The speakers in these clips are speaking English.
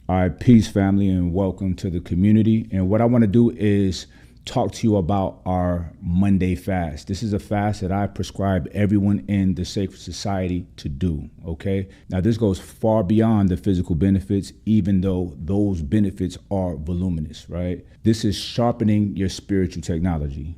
All right, peace, family, and welcome to the community. And what I want to do is talk to you about our Monday fast. This is a fast that I prescribe everyone in the Sacred Society to do, okay? Now, this goes far beyond the physical benefits, even though those benefits are voluminous, right? This is sharpening your spiritual technology.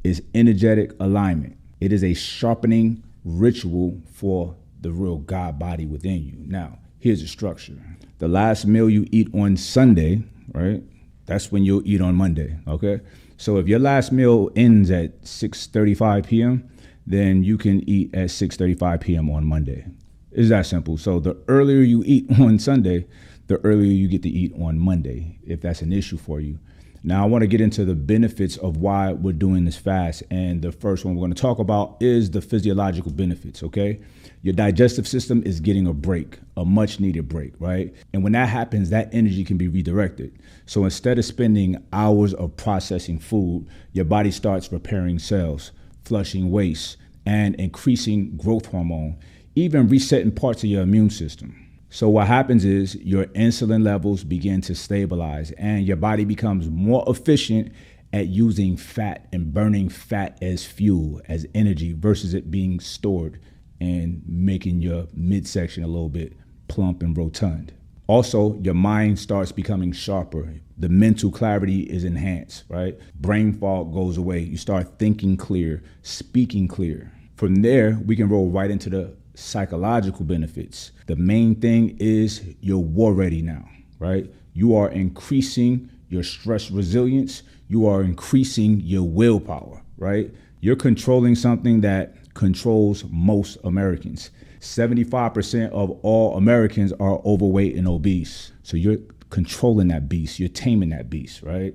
It's energetic alignment. It is a sharpening ritual for the real God body within you. Now, here's the structure. The last meal you eat on Sunday, right? That's when you'll eat on Monday, okay? So if your last meal ends at 6:35 p.m., then you can eat at 6:35 p.m. on Monday. It's that simple. So the earlier you eat on Sunday, the earlier you get to eat on Monday, if that's an issue for you. Now, I want to get into the benefits of why we're doing this fast. And the first one we're going to talk about is the physiological benefits, okay? Your digestive system is getting a break, a much needed break, right? And when that happens, that energy can be redirected. So instead of spending hours of processing food, your body starts repairing cells, flushing waste, and increasing growth hormone, even resetting parts of your immune system. So what happens is your insulin levels begin to stabilize and your body becomes more efficient at using fat and burning fat as fuel, as energy, versus it being stored and making your midsection a little bit plump and rotund. Also, your mind starts becoming sharper. The mental clarity is enhanced, right? Brain fog goes away. You start thinking clear, speaking clear. From there, we can roll right into the psychological benefits. The main thing is you're war ready now, right? You are increasing your stress resilience. You are increasing your willpower, right? You're controlling something that controls most Americans. 75% of all Americans are overweight and obese. So you're controlling that beast. You're taming that beast, right?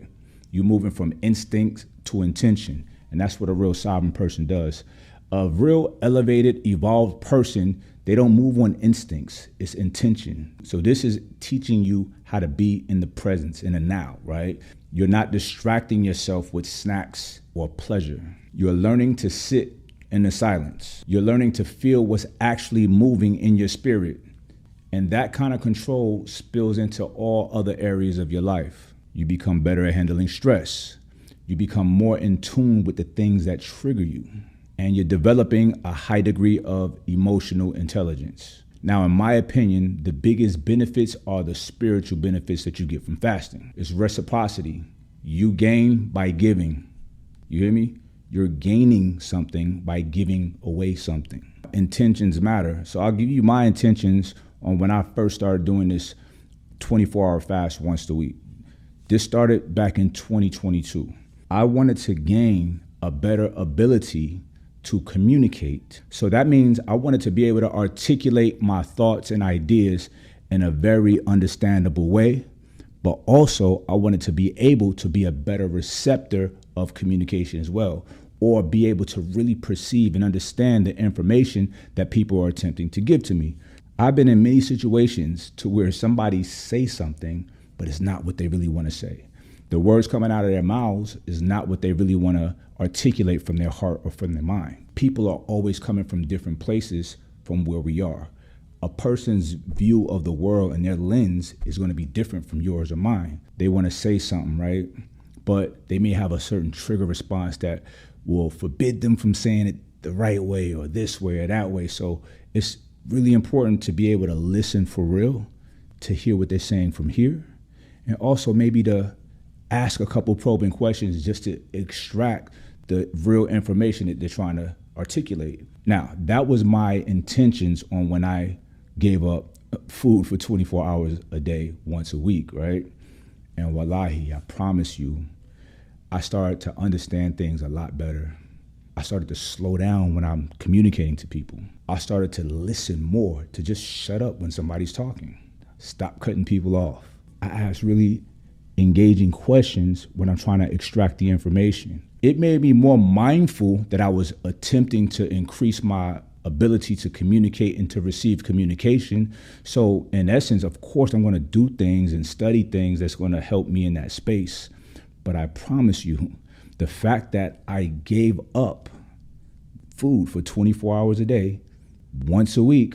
You're moving from instinct to intention. And that's what a real sovereign person does. A real elevated, evolved person, they don't move on instincts. It's intention. So this is teaching you how to be in the presence, in the now, right? You're not distracting yourself with snacks or pleasure. You're learning to sit in the silence. You're learning to feel what's actually moving in your spirit. And that kind of control spills into all other areas of your life. You become better at handling stress. You become more in tune with the things that trigger you. And you're developing a high degree of emotional intelligence. Now, in my opinion, the biggest benefits are the spiritual benefits that you get from fasting. It's reciprocity. You gain by giving. You hear me? You're gaining something by giving away something. Intentions matter. So I'll give you my intentions on when I first started doing this 24-hour fast once a week. This started back in 2022. I wanted to gain a better ability to communicate. So that means I wanted to be able to articulate my thoughts and ideas in a very understandable way, but also I wanted to be able to be a better receptor of communication as well, or be able to really perceive and understand the information that people are attempting to give to me. I've been in many situations to where somebody says something, but it's not what they really want to say. The words coming out of their mouths is not what they really want to articulate from their heart or from their mind. People are always coming from different places from where we are. A person's view of the world and their lens is going to be different from yours or mine. They want to say something, right? But they may have a certain trigger response that will forbid them from saying it the right way or this way or that way. So it's really important to be able to listen for real, to hear what they're saying from here, and also maybe to ask a couple probing questions just to extract the real information that they're trying to articulate. Now, that was my intentions on when I gave up food for 24 hours a day, once a week, right? And wallahi, I promise you, I started to understand things a lot better. I started to slow down when I'm communicating to people. I started to listen more, to just shut up when somebody's talking. Stop cutting people off. I asked really engaging questions when I'm trying to extract the information. It made me more mindful that I was attempting to increase my ability to communicate and to receive communication. So in essence, of course, I'm going to do things and study things that's going to help me in that space. But I promise you, the fact that I gave up food for 24 hours a day, once a week,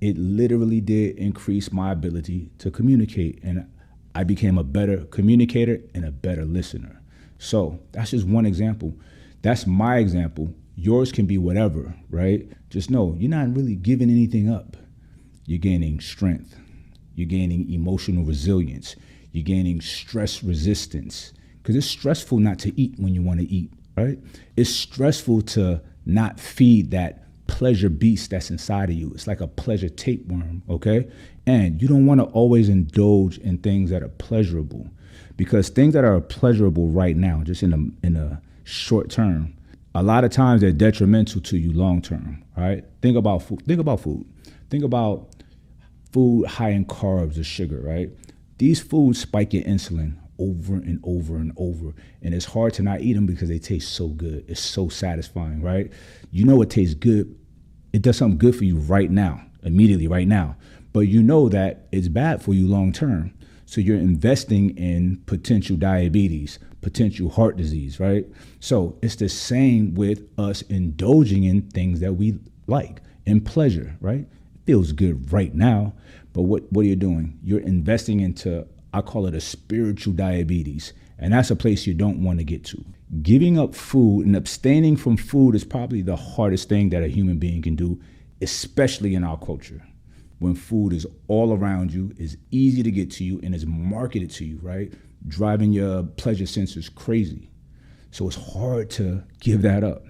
it literally did increase my ability to communicate. And I became a better communicator and a better listener. So that's just one example. That's my example. Yours can be whatever, right? Just know you're not really giving anything up. You're gaining strength. You're gaining emotional resilience. You're gaining stress resistance. Because it's stressful not to eat when you want to eat, right? It's stressful to not feed that pleasure beast that's inside of you. It's like a pleasure tapeworm, okay? And you don't want to always indulge in things that are pleasurable, because things that are pleasurable right now, just in a short term, a lot of times they're detrimental to you long term, right? Think about food. Think about food high in carbs or sugar, right? These foods spike your insulin over and over and over. And it's hard to not eat them because they taste so good. It's so satisfying, right? You know it tastes good. It does something good for you right now, immediately right now. But you know that it's bad for you long term. So you're investing in potential diabetes, potential heart disease, right? So it's the same with us indulging in things that we like and pleasure, right? It feels good right now. But what are you doing? You're investing into, I call it a spiritual diabetes. And that's a place you don't want to get to. Giving up food and abstaining from food is probably the hardest thing that a human being can do, especially in our culture. When food is all around you, is easy to get to you, and is marketed to you, right? Driving your pleasure sensors crazy. So it's hard to give that up.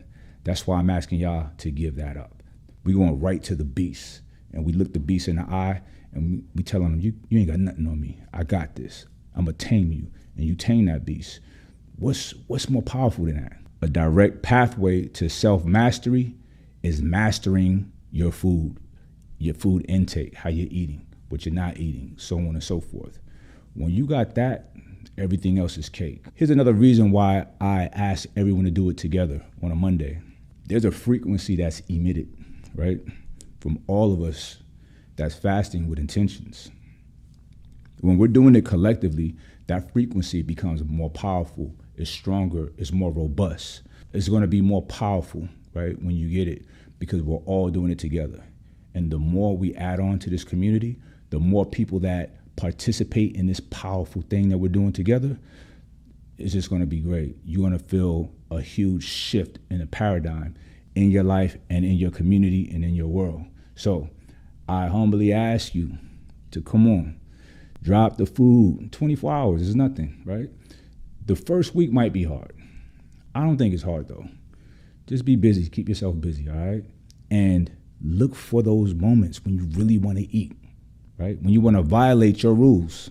That's why I'm asking y'all to give that up. We're going right to the beast, and we look the beast in the eye, and we telling them, you ain't got nothing on me. I got this. I'm going to tame you, and you tame that beast. What's more powerful than that? A direct pathway to self-mastery is mastering your food intake, how you're eating, what you're not eating, so on and so forth. When you got that, everything else is cake. Here's another reason why I ask everyone to do it together on a Monday. There's a frequency that's emitted, right, from all of us that's fasting with intentions. When we're doing it collectively, that frequency becomes more powerful, it's stronger, it's more robust. It's going to be more powerful, right, when you get it, because we're all doing it together. And the more we add on to this community, the more people that participate in this powerful thing that we're doing together, it's just going to be great. You're going to feel a huge shift in the paradigm in your life and in your community and in your world. So I humbly ask you to come on, drop the food. 24 hours is nothing, right? The first week might be hard. I don't think it's hard though. Just be busy, keep yourself busy, all right? And look for those moments when you really want to eat, right? When you want to violate your rules,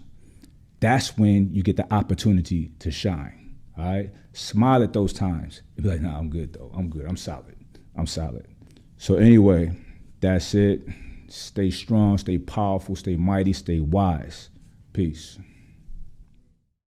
that's when you get the opportunity to shine, all right? Smile at those times. And be like, nah, I'm good though. I'm good. I'm solid. So anyway, that's it. Stay strong, stay powerful, stay mighty, stay wise. Peace.